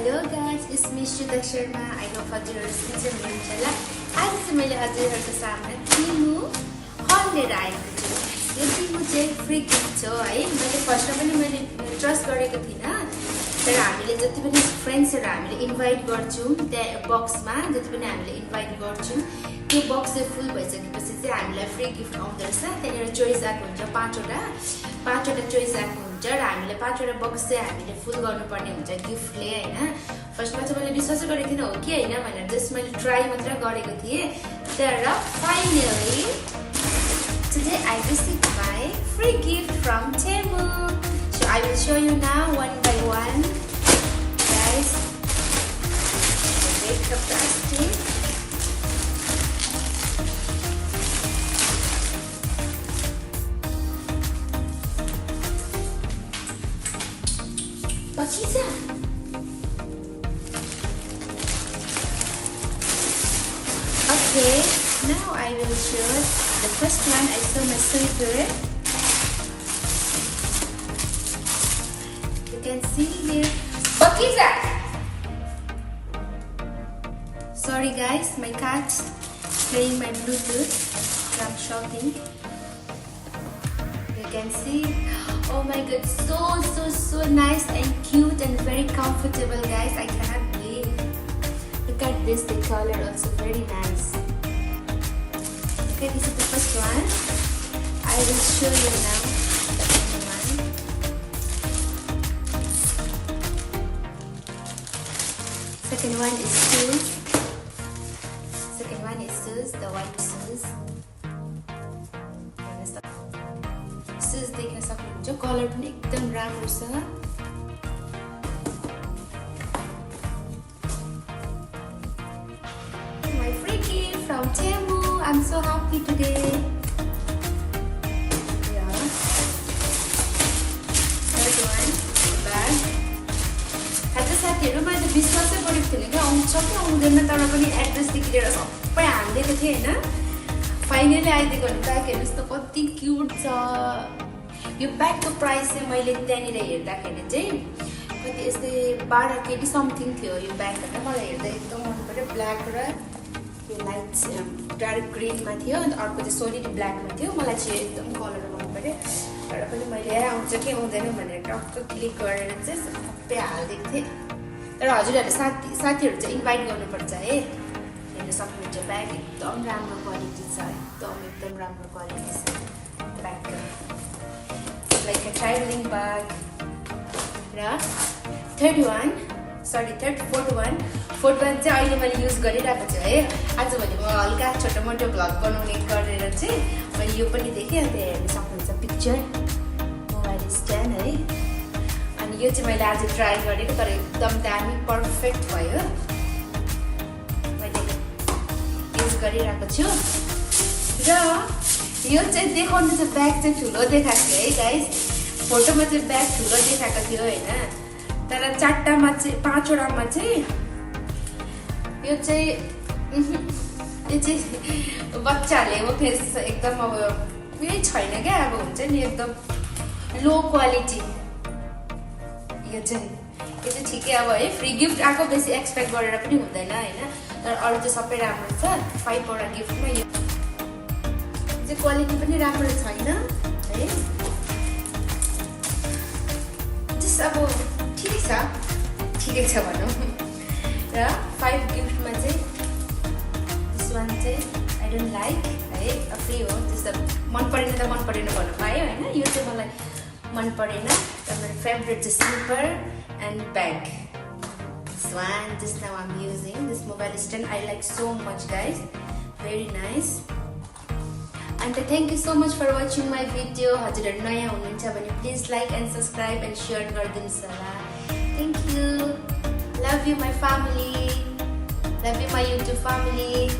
Hello guys, it's me Shudha Sharma. I hope हजुरहरु सन्चै हुनुहुन्छ होला। आज चाहिँ मैले हजुरहरुको सामने Temu हल लिएर आएको छु। यो Temu चाहिँ फ्री गिफ्ट हो है। मैले फर्स्टमा पनि मैले ट्रस्ट गरेको थिइन। तर हामीले जति पनि फ्रेन्ड्सहरु हामीले इन्भाइट गर्छौं त्यहाँ बक्समा जति पनि हामीले इन्भाइट गर्छौं त्यो बक्स चाहिँ फुल भइसकेपछि चाहिँ हामीलाई फ्री गिफ्ट आउँदछ। त्यहाँनिर चोइस आएको हुन्छ पाँचवटा चोइस आएको हुन्छ र हामीले पाँचवटा बक्स चाहिँ हामीले फुल गर्नुपर्ने हुन्छ गिफ्टले हैन। फर्स्टमा चाहिँ मैले विश्वास गरेको थिइन हो कि हैन भनेर जस्ट मैले ट्राई मात्र गरेको थिए। तर finally today I received my free gift from Temu. So I will show you now one by one. Guys, break the plastic. What is that? Okay, now I will show the first one. I saw my sweater. You can see here. What is that? Sorry guys, my cat playing my Bluetooth from shopping. You can see. Oh my god, so nice and cute and very comfortable guys. I cannot believe. Look at this, the color also very nice. Okay, this is the first one. I will show you now the second one. Second one is shoes. Second one is shoes, the white shoes. Shoes देख्न सक्नुहुन्छ colour पनि एकदम राम्रो छ। My free gift from Temu. I'm so happy today. Yeah. Third one, bag. साथीहरु मैले विश्वासै गरेको थिएन कि आउँछ कि आउँदैन तर पनि एड्रेस देखि लिएर सबै हालिदिएको थिएँ हैन। फाइनली आइदिएको नि ब्याग हेर्नुस् त कति क्यूट छ। यो ब्यागको प्राइस चाहिँ मैले त्यहाँनिर हेर्दाखेरि चाहिँ कति यस्तै 12 केटी समथिङ थियो यो ब्याग हैन। मलाई हेर्दा एकदम मन पर्यो। ब्ल्याक र यो लाइट डार्क ग्रीनमा थियो अनि अर्को चाहिँ सोलिड ब्ल्याकमा थियो। मलाई चाहिँ एकदम कलर मन पर्यो। तर पनि मैले आउँछ कि आउँदैन भनेर टक्क क्लिक गरेर चाहिँ सबै हालिदिएको थिएँ। तर हजुरहरूले साथीहरु चाहिँ इन्भाइट गर्नुपर्छ है। हेर्न सक्नुहुन्छ ब्याग एकदम राम्रो क्वालिटी छ। एकदम राम्रो क्वालिटी छ ब्यागको। Like a traveling bag. र fourth one चाहिँ अहिले मैले युज गरिरहेको छु है। आजभोलि म हल्का छोटो मोटो भ्लग बनाउने गरेर चाहिँ मैले यो पनि देखेँ। अन्त हेर्न सक्नुहुन्छ पिक्चर मोबाइल स्ट्यान्ड है। अनि यो चाहिँ मैले आज ट्राई गरेको तर एकदम दामी पर्फेक्ट भयो। मैले युज गरिरहेको छु र यो चाहिँ देखाउनु चाहिँ ब्याग चाहिँ ठुलो देखाएको थियो है गाइस। फोटोमा चाहिँ ब्याग ठुलो देखाएको थियो हैन। तर चारटामा चाहिँ पाँचवटामा चाहिँ यो चाहिँ बच्चाहरूले अब फेस एकदम अब यही छैन क्या। अब हुन्छ नि एकदम लो क्वालिटी। यो चाहिँ ठिकै अब है। फ्री गिफ्ट आएको बेसी एक्सपेक्ट गरेर पनि हुँदैन हैन। तर अरू चाहिँ सबै राम्रो छ। 5 वटा गिफ्टमा यो चाहिँ क्वालिटी पनि राम्रो छैन है। जस्ट अब ठिकै छ भनौँ। र 5 गिफ्टमा चाहिँ दिस वान चाहिँ आई डोन्ट लाइक है। फ्री हो त्यस्तो मन परेन त मन परेन भन्नु पायो हैन। यो चाहिँ मलाई मन परेन। र मेरो फेभरेट चाहिँ slipper and bag. This one, just now I'm using this mobile stand. I like so much guys. Very nice. And thank you so much for watching my video. हजुरहरु नयाँ हुनुहुन्छ भने please like and subscribe and share गरिदिनुस् होला। Thank you. Love you my family. Love you my YouTube family.